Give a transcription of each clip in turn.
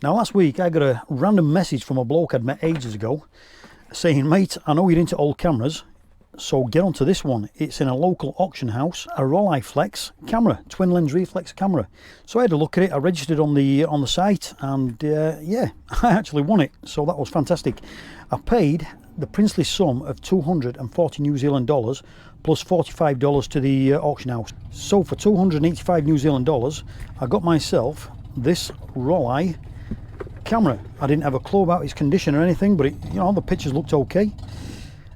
Now last week I got a random message from a bloke I'd met ages ago saying, mate, I know you're into old cameras, so get onto this one. It's in a local auction house, a Rolleiflex camera, twin lens reflex camera. So I had a look at it, I registered on the site, and yeah, I actually won it, so that was fantastic. I paid the princely sum of 240 New Zealand dollars plus $45 to the auction house. So for 285 New Zealand dollars, I got myself this Rollei camera. I didn't have a clue about its condition or anything, but it, you know, the pictures looked okay.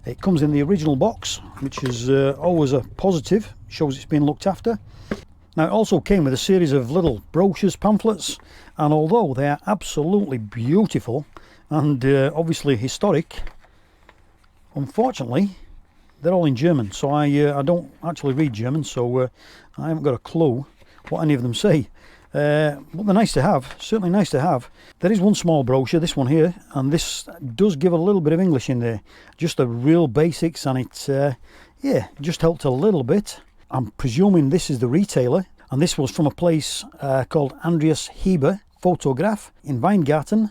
It comes in the original box, which is always a positive, shows it's been looked after. Now it also came with a series of little brochures, pamphlets, and although they are absolutely beautiful and obviously historic, unfortunately they're all in German, so I don't actually read German, so I haven't got a clue what any of them say. But they're nice to have, certainly nice to have. There is one small brochure, this one here, and this does give a little bit of English in there, just the real basics, and it yeah, just helped a little bit. I'm presuming this is the retailer, and this was from a place called Andreas Heber Photograph in Weingarten,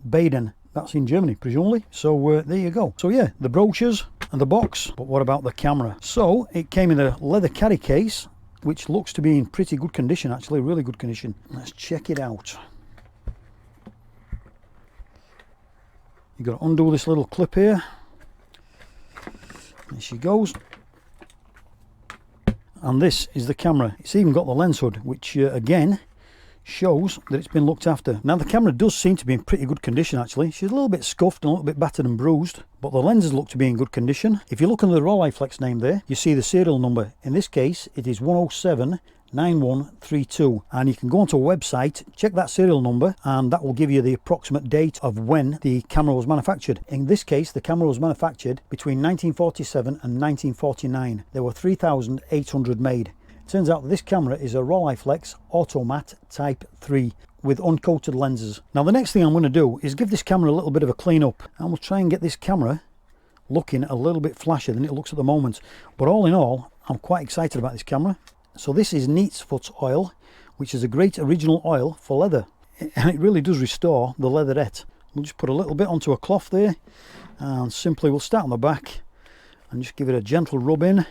Baden. That's in Germany, presumably. So there you go. So yeah, the brochures and the box. But what about the camera? So it came in a leather carry case, which looks to be in pretty good condition, actually, really good condition. Let's check it out. You've got to undo this little clip here. There she goes. And this is the camera. It's even got the lens hood, which again shows that it's been looked after. Now the camera does seem to be in pretty good condition, actually. She's a little bit scuffed and a little bit battered and bruised, but the lenses look to be in good condition. If you look under the Rolleiflex name there, you see the serial number. In this case it is 1079132, and you can go onto a website, check that serial number, and that will give you the approximate date of when the camera was manufactured. In this case the camera was manufactured between 1947 and 1949. There were 3,800 made. Turns out that this camera is a Rolleiflex Automat Type 3 with uncoated lenses. Now the next thing I'm going to do is give this camera a little bit of a clean up, and we'll try and get this camera looking a little bit flashier than it looks at the moment. But all in all, I'm quite excited about this camera. So this is Neatsfoot oil, which is a great original oil for leather, and it really does restore the leatherette. We'll just put a little bit onto a cloth there, and simply we'll start on the back and just give it a gentle rub in.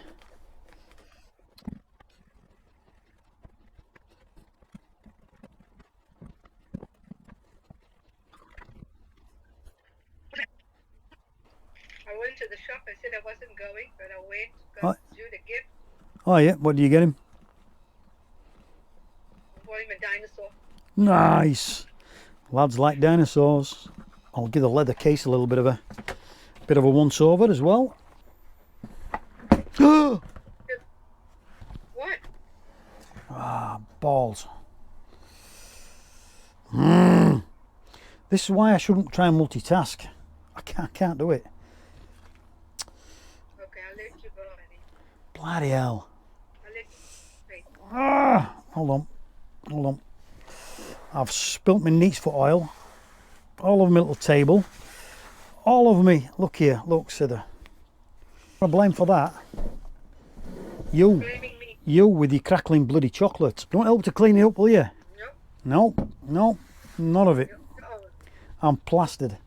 I went to the shop. I said I wasn't going, but I went to do the gift. Oh yeah, what do you get him? I bought him a dinosaur. Nice. Lads like dinosaurs. I'll give the leather case a little bit of a once over as well. What? Ah, balls. This is why I shouldn't try and multitask. I can't do it. Okay, I'll let you go already. Bloody hell. I'll let you. Wait. Ah, hold on. I've spilt my Neatsfoot oil all over my little table, all over me. Look here, look, Sither. I'm blame for that. You. Blaming me? You with your crackling bloody chocolate. Don't help to clean it up, will you? No. No, none of it. Oh. I'm plastered.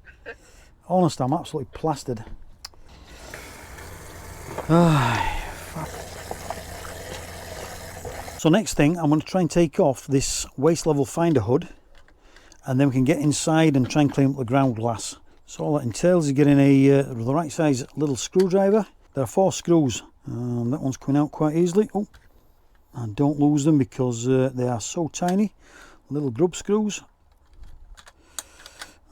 Honest, I'm absolutely plastered. So next thing, I'm going to try and take off this waist level finder hood, and then we can get inside and try and clean up the ground glass. So all that entails is getting the right size little screwdriver. There are 4 screws. That one's coming out quite easily. Oh, and don't lose them because they are so tiny. Little grub screws.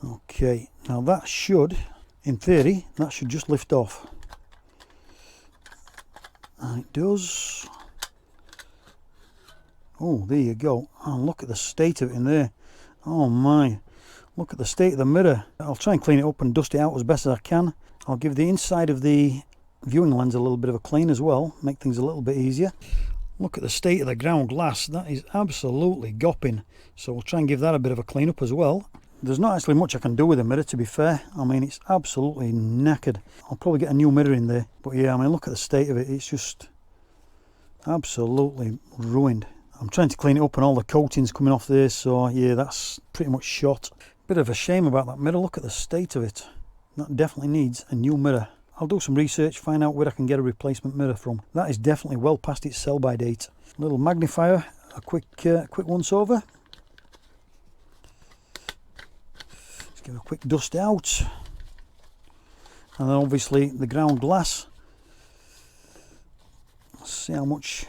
Okay, now that should, in theory, that should just lift off. And it does. Oh, there you go. And look at the state of it in there. Oh my, look at the state of the mirror. I'll try and clean it up and dust it out as best as I can. I'll give the inside of the viewing lens a little bit of a clean as well, make things a little bit easier. Look at the state of the ground glass. That is absolutely gopping. So we'll try and give that a bit of a clean up as well. There's not actually much I can do with the mirror, to be fair. I mean, it's absolutely knackered. I'll probably get a new mirror in there. But yeah, I mean, look at the state of it. It's just absolutely ruined. I'm trying to clean it up and all the coating's coming off there, so yeah, that's pretty much shot. Bit of a shame about that mirror. Look at the state of it. That definitely needs a new mirror. I'll do some research, find out where I can get a replacement mirror from. That is definitely well past its sell by date. Little magnifier, a quick once over. Let's give it a quick dust out. And then obviously the ground glass. See how much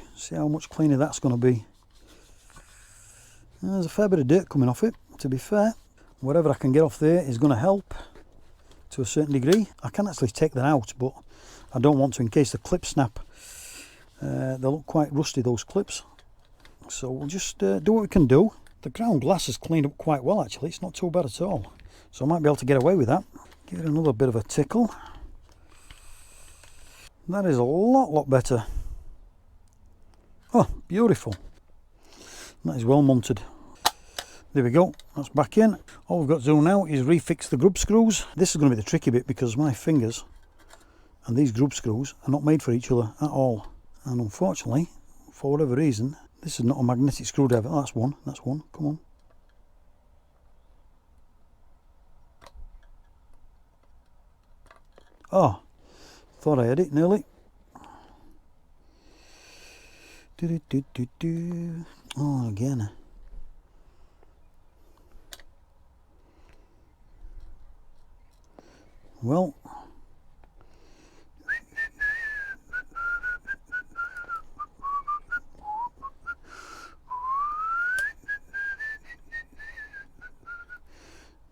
cleaner that's going to be. There's a fair bit of dirt coming off it, to be fair. Whatever I can get off there is going to help to a certain degree. I can actually take that out, but I don't want to in case the clips snap. They look quite rusty, those clips. So we'll just do what we can do. The ground glass has cleaned up quite well actually, it's not too bad at all. So I might be able to get away with that. Give it another bit of a tickle. That is a lot better. Oh, beautiful. That is well monted. There we go, that's back in. All we've got to do now is refix the grub screws. This is going to be the tricky bit because my fingers and these grub screws are not made for each other at all. And unfortunately, for whatever reason, this is not a magnetic screwdriver. Oh, that's one, come on. Oh, thought I had it nearly. Oh, again. Well,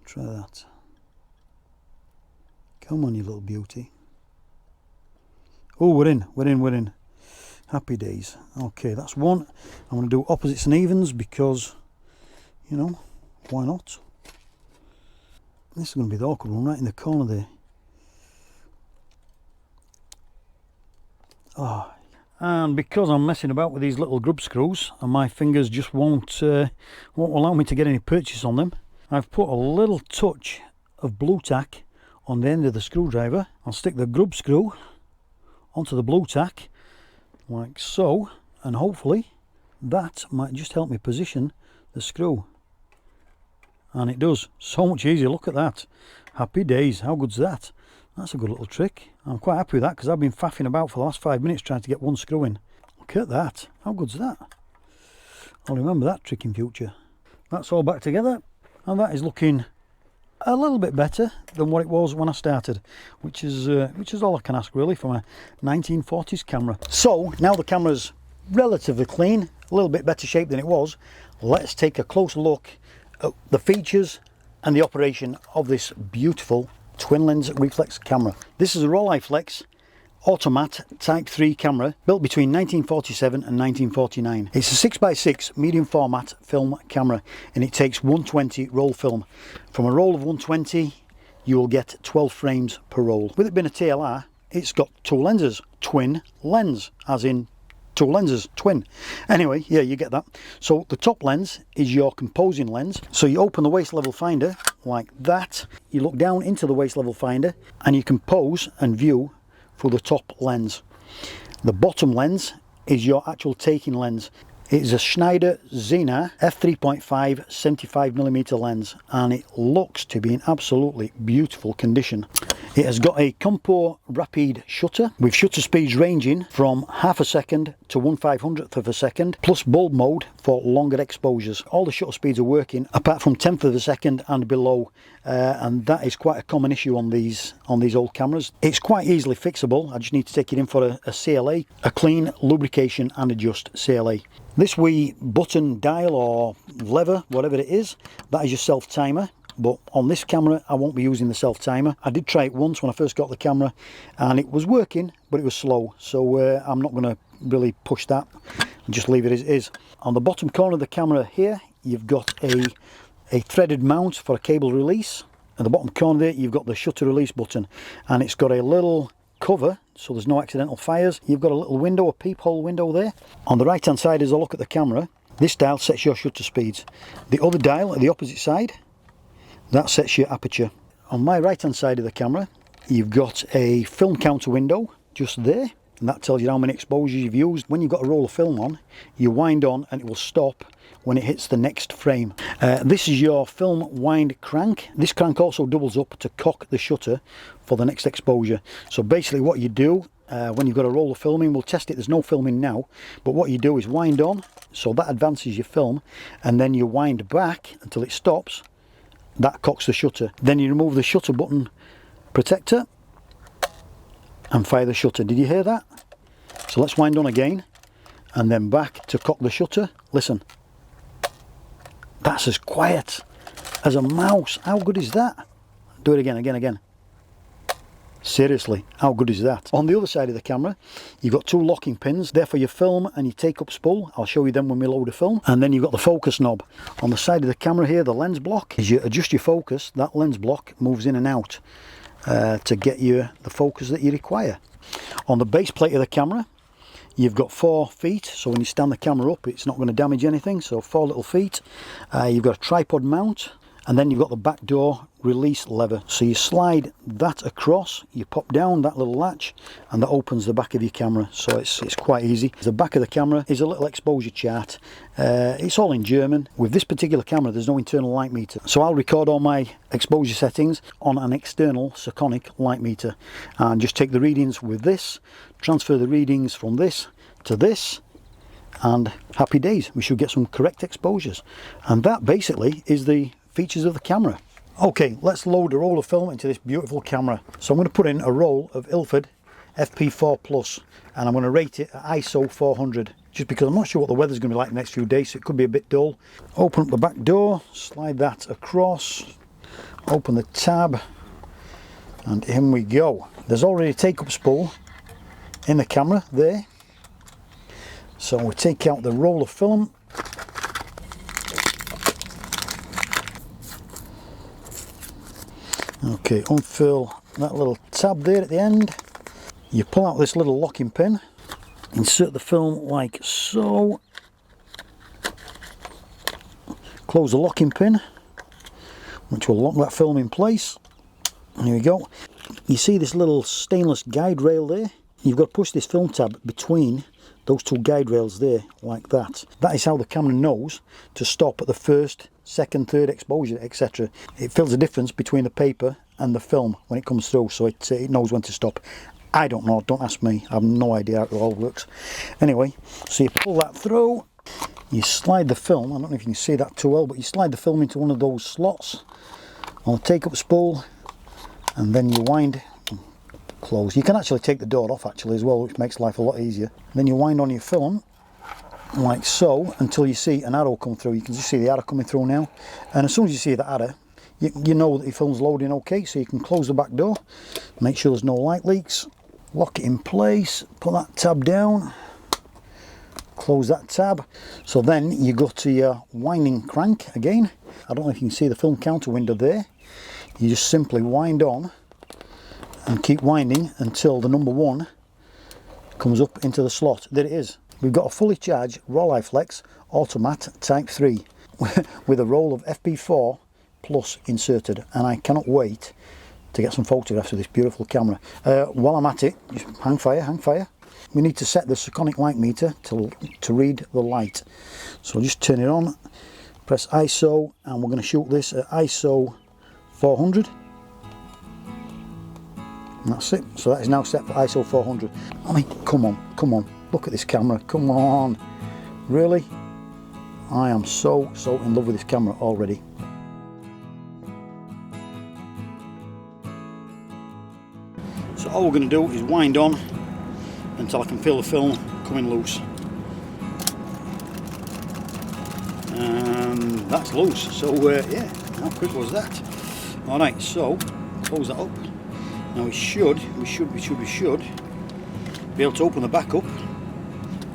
try that. Come on, you little beauty. Oh, we're in. Happy days. Okay, that's one. I'm going to do opposites and evens because, you know, why not? This is going to be the awkward one right in the corner there. Oh, and because I'm messing about with these little grub screws and my fingers just won't allow me to get any purchase on them, I've put a little touch of blue tack on the end of the screwdriver. I'll stick the grub screw onto the blue tack like so, and hopefully that might just help me position the screw. And it does. So much easier. Look at that. Happy days. How good's that? That's a good little trick. I'm quite happy with that because I've been faffing about for the last 5 minutes trying to get one screw in. Look at that. How good's that? I'll remember that trick in future. That's all back together, and that is looking a little bit better than what it was when I started, which is all I can ask really from a 1940s camera. So now the camera's relatively clean, a little bit better shape than it was. Let's take a closer look at the features and the operation of this beautiful twin lens reflex camera. This is a Rolleiflex Automat Type 3 camera built between 1947 and 1949. It's a 6x6 medium format film camera and it takes 120 roll film. From a roll of 120 you will get 12 frames per roll. With it being a TLR, it's got two lenses, twin lens, as in two lenses, twin. Anyway, yeah, you get that. So the top lens is your composing lens. So you open the waist level finder like that, you look down into the waist level finder and you can pose and view through the top lens. The bottom lens is your actual taking lens. It is a Schneider Xena f3.5 75mm lens and it looks to be in absolutely beautiful condition. It has got a Compo Rapid shutter with shutter speeds ranging from half a second to 1/500th of a second, plus bulb mode for longer exposures. All the shutter speeds are working apart from 10th of a second and below, and that is quite a common issue on these old cameras. It's quite easily fixable. I just need to take it in for a CLA, a clean lubrication and adjust CLA. This wee button dial or lever, whatever it is, that is your self timer. But on this camera I won't be using the self timer. I did try it once when I first got the camera and it was working, but it was slow, so I'm not going to really push that and just leave it as it is. On the bottom corner of the camera here you've got a threaded mount for a cable release. At the bottom corner there you've got the shutter release button and it's got a little cover so there's no accidental fires. You've got a little window, a peephole window there. On the right hand side as I look at the camera, this dial sets your shutter speeds. The other dial at the opposite side, that sets your aperture. On my right hand side of the camera you've got a film counter window just there, and that tells you how many exposures you've used. When you've got a roll of film on, you wind on and it will stop when it hits the next frame. This is your film wind crank. This crank also doubles up to cock the shutter for the next exposure. So basically what you do when you've got a roll of film in, we'll test it, there's no film in now, but what you do is wind on, so that advances your film, and then you wind back until it stops. That cocks the shutter. Then you remove the shutter button protector and fire the shutter. Did you hear that? So let's wind on again and then back to cock the shutter. Listen, that's as quiet as a mouse. How good is that? Do it again. Seriously, how good is that? On the other side of the camera, you've got two locking pins. They're for your film and your take-up spool. I'll show you them when we load the film. And then you've got the focus knob. On the side of the camera here, the lens block. As you adjust your focus, that lens block moves in and out to get you the focus that you require. On the base plate of the camera, you've got 4 feet, so when you stand the camera up, it's not going to damage anything. So 4 little feet. You've got a tripod mount, and then you've got the back door release lever. So you slide that across, you pop down that little latch, and that opens the back of your camera. So it's quite easy. The back of the camera is a little exposure chart. It's all in German. With this particular camera, there's no internal light meter. So I'll record all my exposure settings on an external Sekonic light meter, and just take the readings with this, transfer the readings from this to this, and happy days. We should get some correct exposures. And that basically is the features of the camera. Okay, let's load a roll of film into this beautiful camera. So I'm going to put in a roll of Ilford FP4 Plus, and I'm going to rate it at ISO 400, just because I'm not sure what the weather's going to be like the next few days, so it could be a bit dull. Open up the back door, slide that across, open the tab, and in we go. There's already a take-up spool in the camera there, so we take out the roll of film. Okay, unfill that little tab there at the end. You pull out this little locking pin, insert the film like so, close the locking pin, which will lock that film in place. And here we go. You see this little stainless guide rail there? You've got to push this film tab between those two guide rails there, like that. That is how the camera knows to stop at the first, second, third exposure, etc. It feels the difference between the paper and the film when it comes through, so it knows when to stop. I don't know, don't ask me, I have no idea how it all works. Anyway, so you pull that through, you slide the film, I don't know if you can see that too well, but you slide the film into one of those slots on the take-up spool, and then you wind, close. You can actually take the door off actually as well, which makes life a lot easier. Then you wind on your film like so until you see an arrow come through. You can just see the arrow coming through now, and as soon as you see the arrow, you know that your film's loading okay, so you can close the back door, make sure there's no light leaks, lock it in place, put that tab down, close that tab. So then you go to your winding crank again. I don't know if you can see the film counter window there. You just simply wind on and keep winding until the number 1 comes up into the slot. There it is. We've got a fully charged Rolleiflex Automat Type 3 with a roll of FP4 Plus inserted, and I cannot wait to get some photographs of this beautiful camera. While I'm at it, just hang fire. We need to set the Sekonic light meter to read the light. So just turn it on, press ISO, and we're going to shoot this at ISO 400. And that's it. So that is now set for ISO 400. I mean, come on, look at this camera, come on. Really? I am so in love with this camera already. So all we're going to do is wind on until I can feel the film coming loose. And that's loose. So yeah, how quick was that? Alright, so close that up. Now we should be able to open the back up,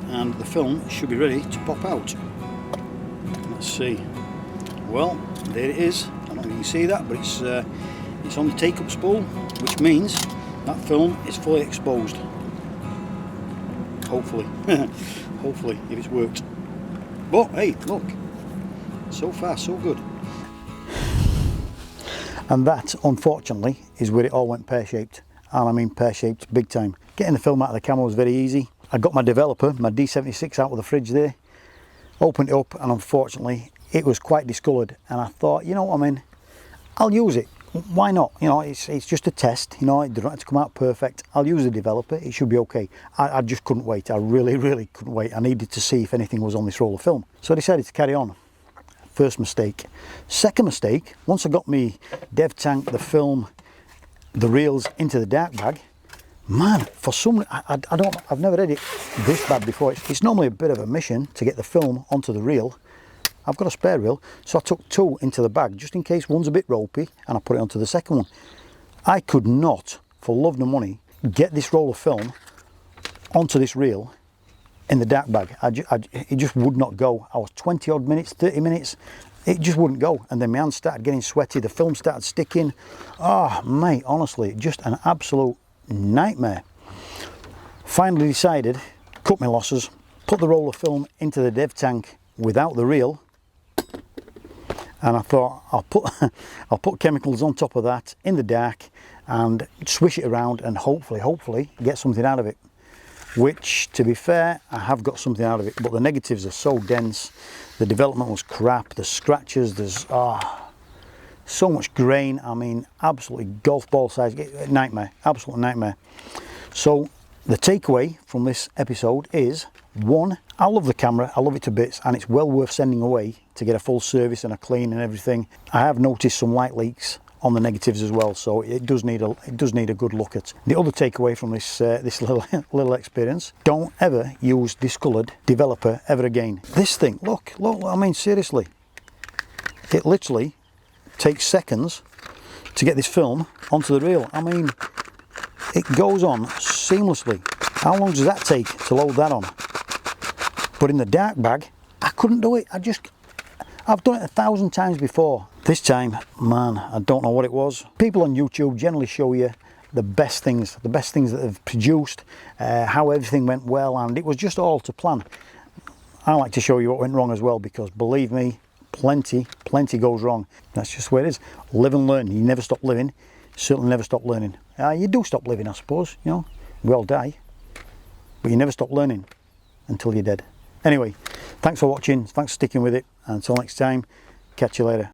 and the film should be ready to pop out. Let's see. Well, there it is. I don't know if you can see that, but it's on the take-up spool, which means that film is fully exposed. Hopefully. Hopefully, if it's worked. But hey, look. So far, so good. And that, unfortunately, is where it all went pear-shaped. And I mean pear-shaped big time. Getting the film out of the camera was very easy. I got my developer, my D76 out of the fridge there, opened it up, and unfortunately it was quite discoloured, and I thought, you know what I mean, I'll use it. Why not? You know, it's just a test, you know, it doesn't have to come out perfect. I'll use the developer, it should be okay. I just couldn't wait. I really couldn't wait. I needed to see if anything was on this roll of film. So I decided to carry on. First mistake. Second mistake, once I got me dev tank, the film, the reels into the dark bag, man, for some, I've never had it this bad before. It's normally a bit of a mission to get the film onto the reel. I've got a spare reel, so I took 2 into the bag just in case one's a bit ropey, and I put it onto the second one. I could not, for love nor money, get this roll of film onto this reel in the dark bag. It just would not go. I was 20 odd minutes, 30 minutes, it just wouldn't go. And then my hands started getting sweaty, the film started sticking. Oh mate, honestly, just an absolute nightmare. Finally decided, cut my losses, put the roll of film into the dev tank without the reel, and I thought I'll put chemicals on top of that in the dark and swish it around and hopefully get something out of it. Which, to be fair, I have got something out of it, but the negatives are so dense, the development was crap, the scratches, there's so much grain. I mean, absolutely golf ball size, nightmare, absolute nightmare. So the takeaway from this episode is, 1, I love the camera, I love it to bits, and it's well worth sending away to get a full service and a clean and everything. I have noticed some light leaks on the negatives as well, so it does need a good look at. The other takeaway from this this little experience: don't ever use discoloured developer ever again. This thing, look, I mean seriously, it literally takes seconds to get this film onto the reel. I mean, it goes on seamlessly. How long does that take to load that on? But in the dark bag, I couldn't do it. I've done it 1,000 times before. This time, man, I don't know what it was. People on YouTube generally show you the best things that they've produced, how everything went well, and it was just all to plan. I like to show you what went wrong as well, because believe me, plenty goes wrong. That's just where it is. Live and learn. You never stop living. Certainly never stop learning. You do stop living, I suppose, you know. We all die, but you never stop learning until you're dead. Anyway, thanks for watching, thanks for sticking with it. Until next time, catch you later.